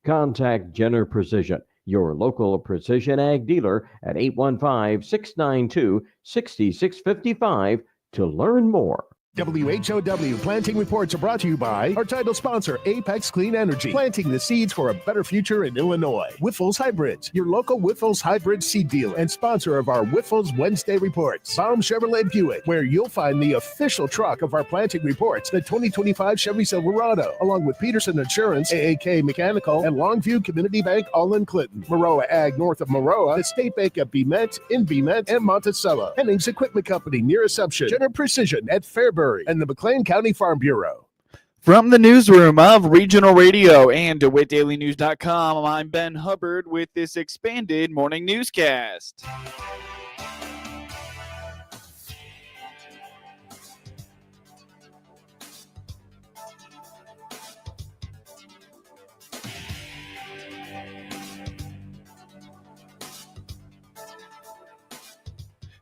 Contact Jenner Precision, your local precision ag dealer at 815-692-6655 to learn more. WHOW Planting Reports are brought to you by our title sponsor, Apex Clean Energy, planting the seeds for a better future in Illinois. Whiffles Hybrids, your local Whiffles Hybrid seed dealer and sponsor of our Whiffles Wednesday Reports. Baum Chevrolet Buick, where you'll find the official truck of our planting reports, the 2025 Chevy Silverado, along with Peterson Insurance, AAK Mechanical, and Longview Community Bank, all in Clinton. Maroa Ag north of Maroa, the State Bank of Bemet, in Bemet, and Monticello. Hennings Equipment Company near Assumption. Jenner Precision at Fairbury and the McLean County Farm Bureau. From the newsroom of Regional Radio and DeWittDailyNews.com, I'm Ben Hubbard with this expanded morning newscast.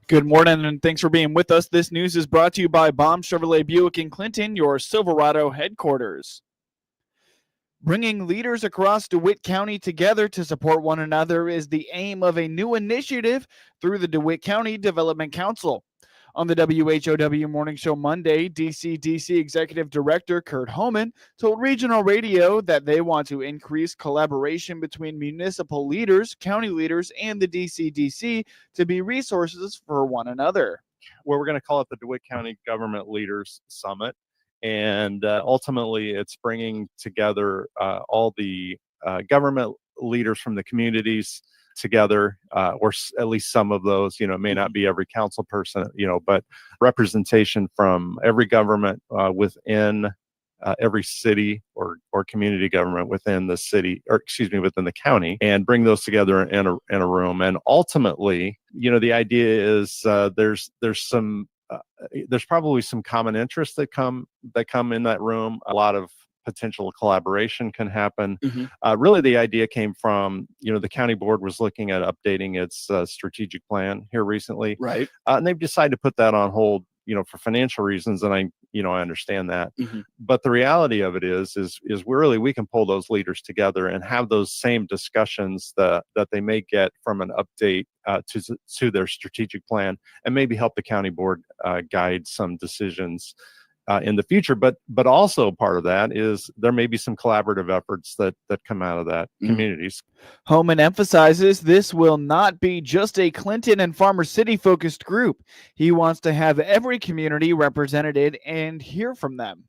Good morning, and thanks for being with us. This news is brought to you by Baum Chevrolet Buick in Clinton, your Silverado headquarters. Bringing leaders across DeWitt County together to support one another is the aim of a new initiative through the DeWitt County Development Council. On the WHOW Morning Show Monday, DCDC Executive Director Kurt Homan told Regional Radio that they want to increase collaboration between municipal leaders, county leaders, and the DCDC to be resources for one another. Where we're going to call it the DeWitt County Government Leaders Summit. And ultimately, it's bringing together all the government leaders from the communities together, or at least some of those. It may not be every council person, but representation from every government within every city or community government within the city, within the county, and bring those together in a room. And ultimately, the idea is there's probably some common interests that come in that room. A lot of potential collaboration can happen. Really, the idea came from, the county board was looking at updating its strategic plan here recently. Right. And they've decided to put that on hold, for financial reasons. And I understand that. But the reality of it is really we can pull those leaders together and have those same discussions that they may get from an update to their strategic plan, and maybe help the county board guide some decisions in the future. But also part of that is there may be some collaborative efforts that come out of that communities. Homan emphasizes this will not be just a Clinton and Farmer City focused group. He wants to have every community represented and hear from them.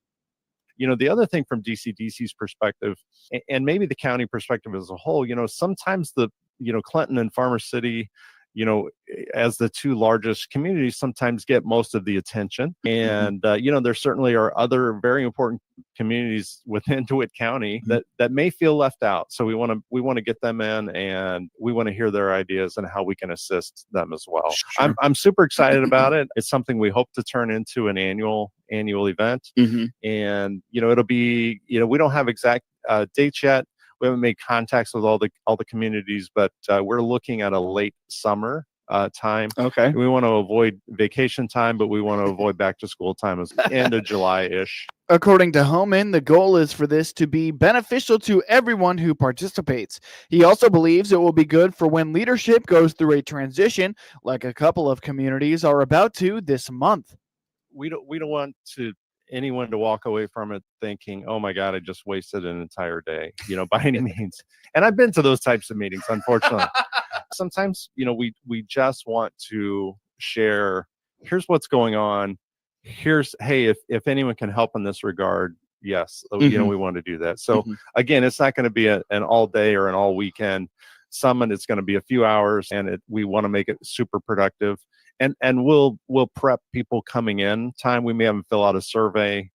The other thing from DCDC's perspective, and maybe the county perspective as a whole, sometimes the Clinton and Farmer City, as the two largest communities, sometimes get most of the attention. And, there certainly are other very important communities within DeWitt County that may feel left out. So we want to get them in, and we want to hear their ideas and how we can assist them as well. Sure. I'm super excited about it. It's something we hope to turn into an annual event. And, it'll be, we don't have exact dates yet. We haven't made contacts with all the communities, but we're looking at a late summer time. Okay. We want to avoid vacation time, but we want to avoid back to school time as end of July-ish. According to Homan, the goal is for this to be beneficial to everyone who participates. He also believes it will be good for when leadership goes through a transition, like a couple of communities are about to this month. We don't want anyone to walk away from it thinking, oh my God, I just wasted an entire day, by any means. And I've been to those types of meetings, unfortunately. Sometimes, we just want to share, here's what's going on. Hey, if anyone can help in this regard, yes, we want to do that. So again, it's not going to be an all day or an all weekend summit. It's going to be a few hours, and we want to make it super productive. And we'll prep people coming in time. We may have them fill out a survey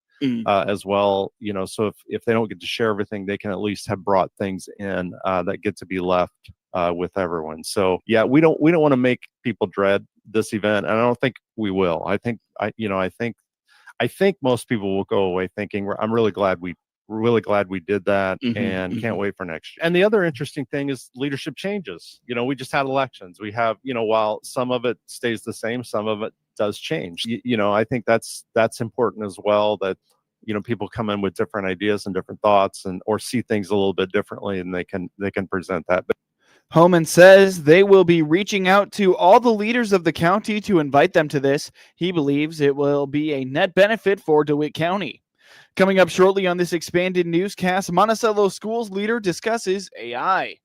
as well, so if they don't get to share everything, they can at least have brought things in that get to be left with everyone. So yeah, we don't want to make people dread this event, and I don't think we will. I think most people will go away thinking, I'm really glad we did that, and can't wait for next year. And the other interesting thing is leadership changes. We just had elections. We have, while some of it stays the same, some of it does change. I think that's important as well, that people come in with different ideas and different thoughts or see things a little bit differently, and they can present that. But Homan says they will be reaching out to all the leaders of the county to invite them to this. He believes it will be a net benefit for DeWitt County. Coming up shortly on this expanded newscast, Monticello Schools leader discusses AI.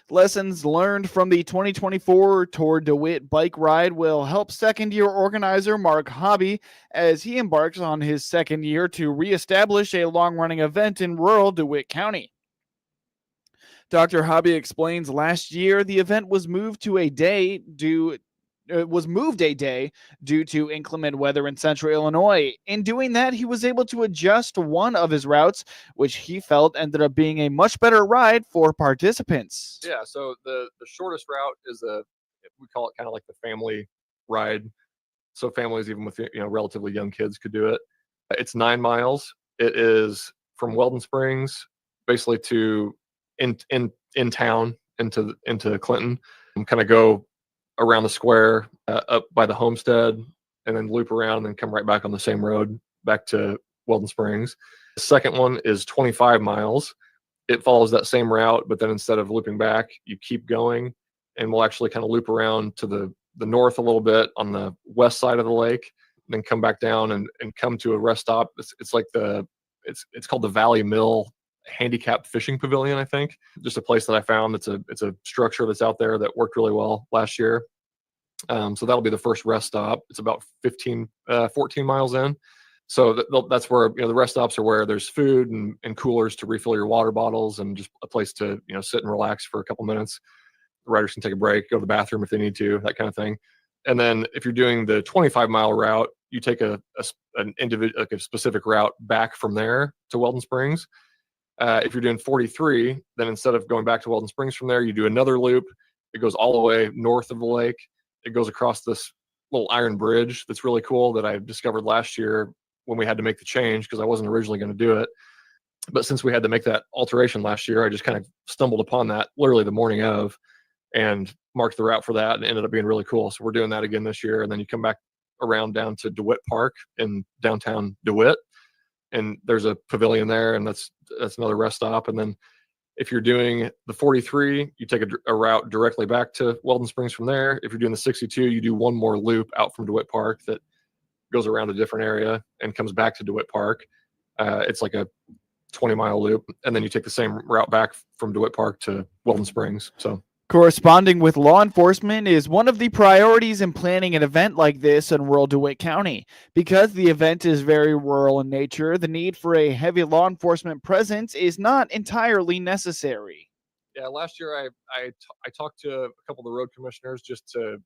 Lessons learned from the 2024 Tour DeWitt bike ride will help second-year organizer Mark Hobby as he embarks on his second year to reestablish a long-running event in rural DeWitt County. Dr. Hobby explains last year the event was moved a day due to inclement weather in central Illinois. In doing that, he was able to adjust one of his routes, which he felt ended up being a much better ride for participants. Yeah, so the shortest route is we call it kind of like the family ride. So families, even with relatively young kids, could do it. It's 9 miles. It is from Weldon Springs, basically to in town into Clinton, and kind of go around the square up by the homestead, and then loop around and then come right back on the same road back to Weldon Springs. The second one is 25 miles. It follows that same route, but then instead of looping back, you keep going, and we'll actually kind of loop around to the north a little bit on the west side of the lake, then come back down and come to a rest stop. It's like it's called the Valley Mill Handicapped Fishing Pavilion, I think. Just a place that I found. It's a structure that's out there that worked really well last year. So that'll be the first rest stop. It's about 14 miles in. So that's where the rest stops are, where there's food and coolers to refill your water bottles, and just a place to sit and relax for a couple minutes. The riders can take a break, go to the bathroom if they need to, that kind of thing. And then if you're doing the 25-mile route, you take an individual, like a specific route back from there to Weldon Springs. If you're doing 43, then instead of going back to Weldon Springs from there, you do another loop. It goes all the way north of the lake. It goes across this little iron bridge that's really cool that I discovered last year when we had to make the change, because I wasn't originally going to do it. But since we had to make that alteration last year, I just kind of stumbled upon that literally the morning of, and marked the route for that, and it ended up being really cool. So we're doing that again this year. And then you come back around down to DeWitt Park in downtown DeWitt, and there's a pavilion there, and that's another rest stop. And then if you're doing the 43, you take a route directly back to Weldon Springs from there. If you're doing the 62, you do one more loop out from DeWitt Park that goes around a different area and comes back to DeWitt Park. It's like a 20-mile loop, and then you take the same route back from DeWitt Park to Weldon Springs. So corresponding with law enforcement is one of the priorities in planning an event like this in rural DeWitt County. Because the event is very rural in nature, the need for a heavy law enforcement presence is not entirely necessary. Yeah, last year I talked to a couple of the road commissioners just to.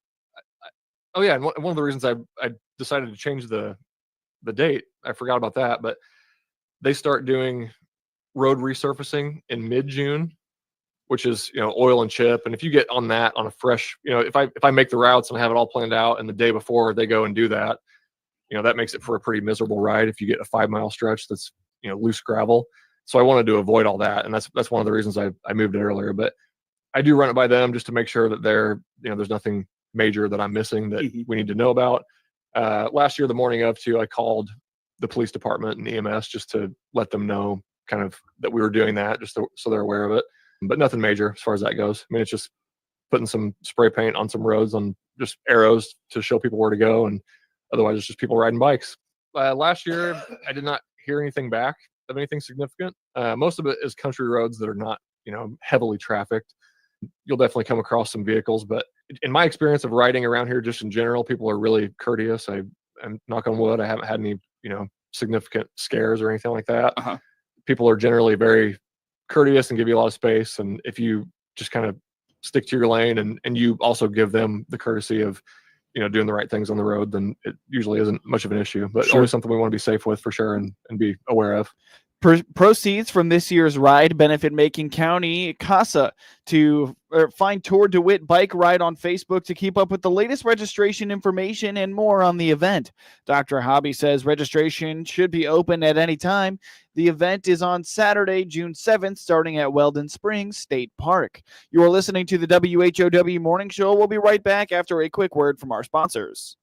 And one of the reasons I decided to change the date, I forgot about that, but they start doing road resurfacing in mid-June, which is oil and chip. And if you get on that on a fresh, if I make the routes and have it all planned out, and the day before they go and do that, that makes it for a pretty miserable ride if you get a 5-mile stretch that's loose gravel. So I wanted to avoid all that, and that's one of the reasons I moved it earlier. But I do run it by them just to make sure that there's nothing major that I'm missing that we need to know about. Last year, the morning of too, I called the police department and EMS just to let them know kind of that we were doing that, just so they're aware of it. But nothing major as far as that goes. I mean, it's just putting some spray paint on some roads, on just arrows to show people where to go, and otherwise it's just people riding bikes. Last year, I did not hear anything back of anything significant. Most of it is country roads that are not, heavily trafficked. You'll definitely come across some vehicles, but in my experience of riding around here, just in general, people are really courteous. I'm knock on wood, I haven't had any, significant scares or anything like that. Uh-huh. People are generally very courteous and give you a lot of space. And if you just kind of stick to your lane and you also give them the courtesy of, doing the right things on the road, then it usually isn't much of an issue, but Sure. always something we want to be safe with for sure and be aware of. Proceeds from this year's ride benefit Macon County CASA to find Tour DeWitt bike ride on Facebook to keep up with the latest registration information and more on the event. Dr. Hobby says registration should be open at any time. The event is on Saturday, June 7th, starting at Weldon Springs State Park. You are listening to the WHOW Morning Show. We'll be right back after a quick word from our sponsors.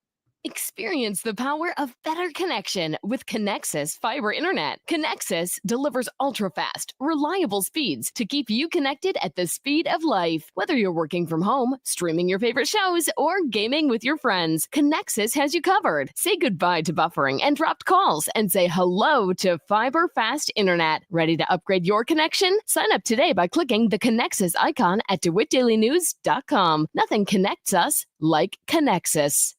Experience the power of better connection with Connexus Fiber Internet. Connexus delivers ultra-fast, reliable speeds to keep you connected at the speed of life. Whether you're working from home, streaming your favorite shows, or gaming with your friends, Connexus has you covered. Say goodbye to buffering and dropped calls and say hello to fiber fast internet. Ready to upgrade your connection? Sign up today by clicking the Connexus icon at DeWittDailyNews.com. Nothing connects us like Connexus.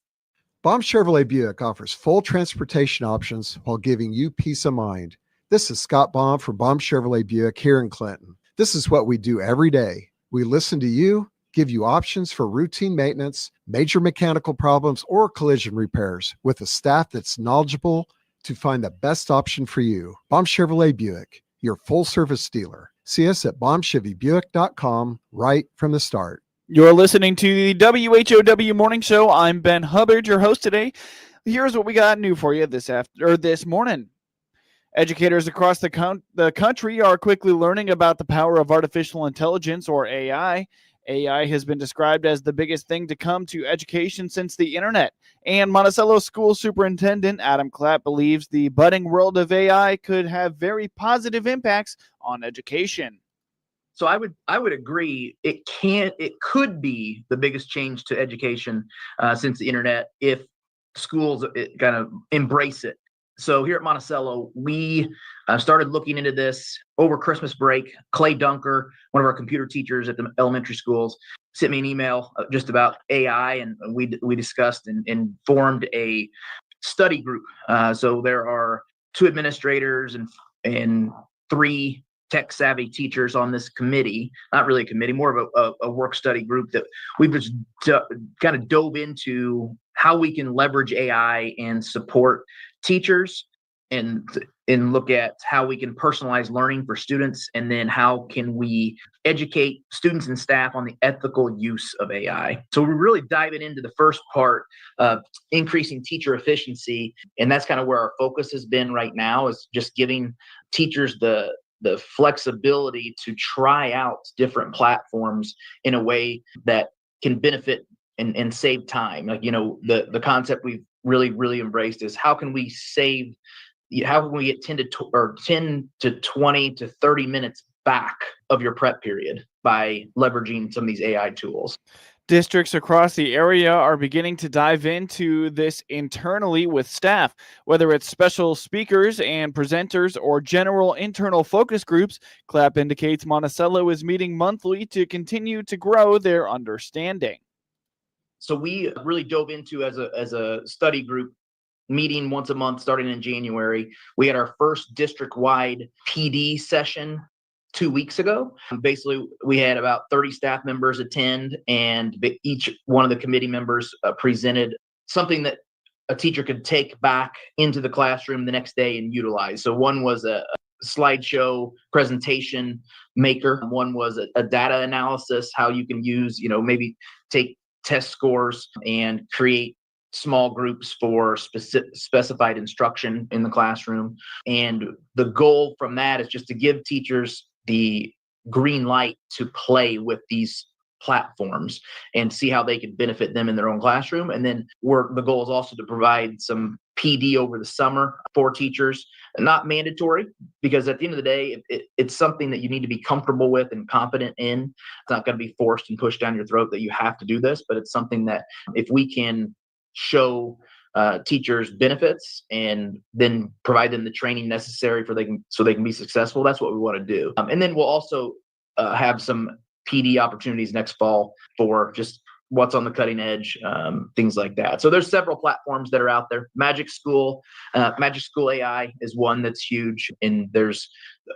Baum Chevrolet Buick offers full transportation options while giving you peace of mind. This is Scott Baum from Baum Chevrolet Buick here in Clinton. This is what we do every day. We listen to you, give you options for routine maintenance, major mechanical problems, or collision repairs with a staff that's knowledgeable to find the best option for you. Baum Chevrolet Buick, your full service dealer. See us at baumchevybuick.com right from the start. You're listening to the WHOW Morning Show. I'm Ben Hubbard, your host today. Here's what we got new for you this morning. Educators across the country are quickly learning about the power of artificial intelligence, or AI. AI has been described as the biggest thing to come to education since the internet. And Monticello School Superintendent Adam Clapp believes the budding world of AI could have very positive impacts on education. So I would agree. It could be the biggest change to education since the internet if schools kind of embrace it. So here at Monticello, we started looking into this over Christmas break. Clay Dunker, one of our computer teachers at the elementary schools, sent me an email just about AI, and we discussed and formed a study group. So there are 2 administrators and 3 tech savvy teachers on this committee, not really a committee, more of a work study group that we've just kind of dove into how we can leverage AI and support teachers and look at how we can personalize learning for students, and then how can we educate students and staff on the ethical use of AI. So we're really diving into the first part of increasing teacher efficiency, and that's kind of where our focus has been right now, is just giving teachers the flexibility to try out different platforms in a way that can benefit and save time. Like, the concept we've really embraced is how can we get 10 to 20 to 30 minutes back of your prep period by leveraging some of these AI tools. Districts across the area are beginning to dive into this internally with staff, whether it's special speakers and presenters or general internal focus groups. Clapp indicates Monticello is meeting monthly to continue to grow their understanding. So we really dove into as a study group, meeting once a month starting in January. We had our first district-wide PD session 2 weeks ago. Basically, we had about 30 staff members attend, and each one of the committee members presented something that a teacher could take back into the classroom the next day and utilize. So one was a slideshow presentation maker. One was a data analysis, how you can use, maybe take test scores and create small groups for specified instruction in the classroom. And the goal from that is just to give teachers the green light to play with these platforms and see how they could benefit them in their own classroom. And then the goal is also to provide some PD over the summer for teachers, not mandatory, because at the end of the day, it's something that you need to be comfortable with and competent in. It's not going to be forced and pushed down your throat that you have to do this, but it's something that if we can show teachers benefits and then provide them the training necessary so they can be successful, that's what we want to do. And then we'll also have some PD opportunities next fall for just what's on the cutting edge, things like that. So there's several platforms that are out there. Magic School AI is one that's huge, and there's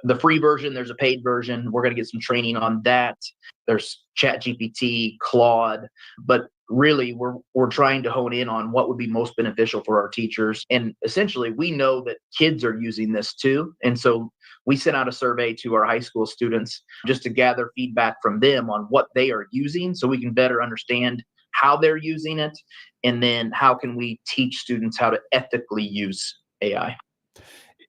the free version, there's a paid version. We're going to get some training on that. There's ChatGPT, Claude, but really we're trying to hone in on what would be most beneficial for our teachers. And essentially, we know that kids are using this too. And so we sent out a survey to our high school students just to gather feedback from them on what they are using, so we can better understand how they're using it, and then how can we teach students how to ethically use AI.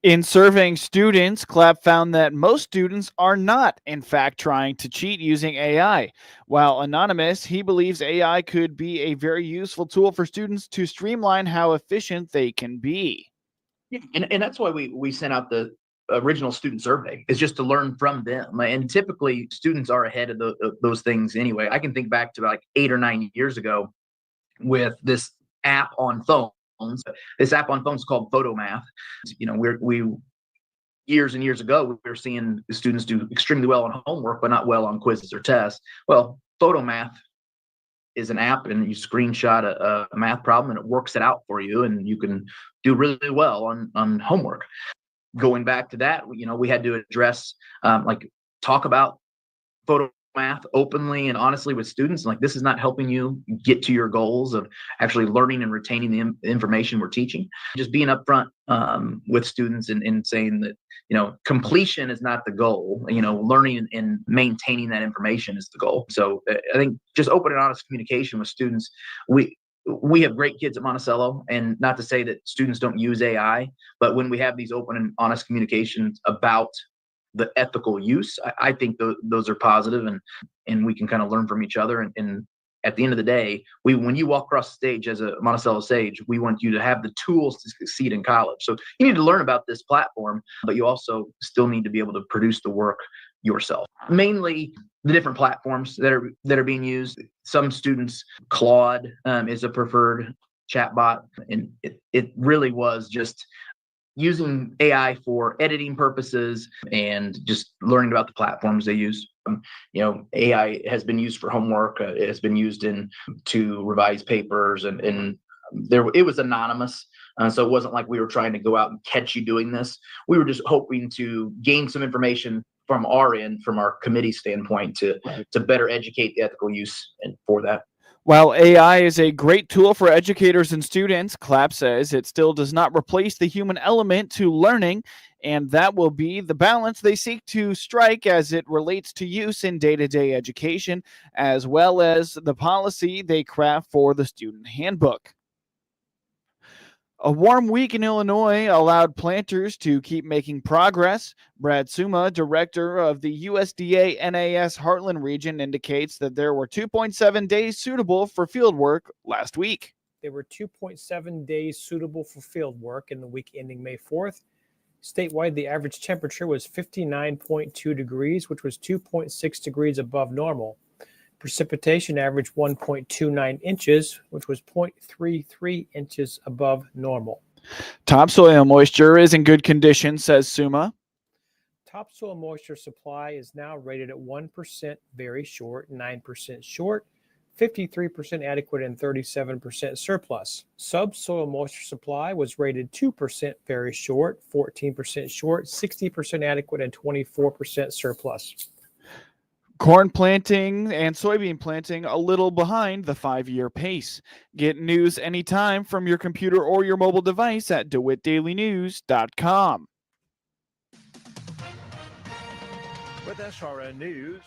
In surveying students, Clapp found that most students are not, in fact, trying to cheat using AI. While anonymous, he believes AI could be a very useful tool for students to streamline how efficient they can be. Yeah, and that's why we sent out the original student survey, is just to learn from them. And typically students are ahead of those things anyway. I can think back to like 8 or 9 years ago with this app on phones. This app on phones called PhotoMath. You know, we years and years ago, we were seeing the students do extremely well on homework, but not well on quizzes or tests. Well, PhotoMath is an app, and you screenshot a math problem and it works it out for you, and you can do really well on homework. Going back to that, you know, we had to address talk about photo math openly and honestly with students. Like, this is not helping you get to your goals of actually learning and retaining the information we're teaching. Just being upfront with students and saying that, you know, completion is not the goal. You know, learning and maintaining that information is the goal. So I think just open and honest communication with students. We have great kids at Monticello, and not to say that students don't use AI, but when we have these open and honest communications about the ethical use, I think those are positive, and we can kind of learn from each other. And at the end of the day, when you walk across the stage as a Monticello Sage, we want you to have the tools to succeed in college. So you need to learn about this platform, but you also still need to be able to produce the work yourself. Mainly the different platforms that are being used. Some students, Claude is a preferred chatbot, and it really was just using AI for editing purposes and just learning about the platforms they use. You know, AI has been used for homework. It has been used to revise papers, and it was anonymous. So it wasn't like we were trying to go out and catch you doing this. We were just hoping to gain some information from our end, from our committee standpoint, to better educate the ethical use and for that. While AI is a great tool for educators and students, Clapp says it still does not replace the human element to learning, and that will be the balance they seek to strike as it relates to use in day-to-day education, as well as the policy they craft for the student handbook. A warm week in Illinois allowed planters to keep making progress. Brad Suma, director of the USDA NAS Heartland region, indicates that there were 2.7 days suitable for field work last week. There were 2.7 days suitable for field work in the week ending May 4th. Statewide, the average temperature was 59.2 degrees, which was 2.6 degrees above normal. Precipitation averaged 1.29 inches, which was 0.33 inches above normal. Topsoil moisture is in good condition, says Suma. Topsoil moisture supply is now rated at 1% very short, 9% short, 53% adequate, and 37% surplus. Subsoil moisture supply was rated 2% very short, 14% short, 60% adequate, and 24% surplus. Corn planting and soybean planting a little behind the 5-year pace. Get news anytime from your computer or your mobile device at DeWittDailyNews.com. With SRN News,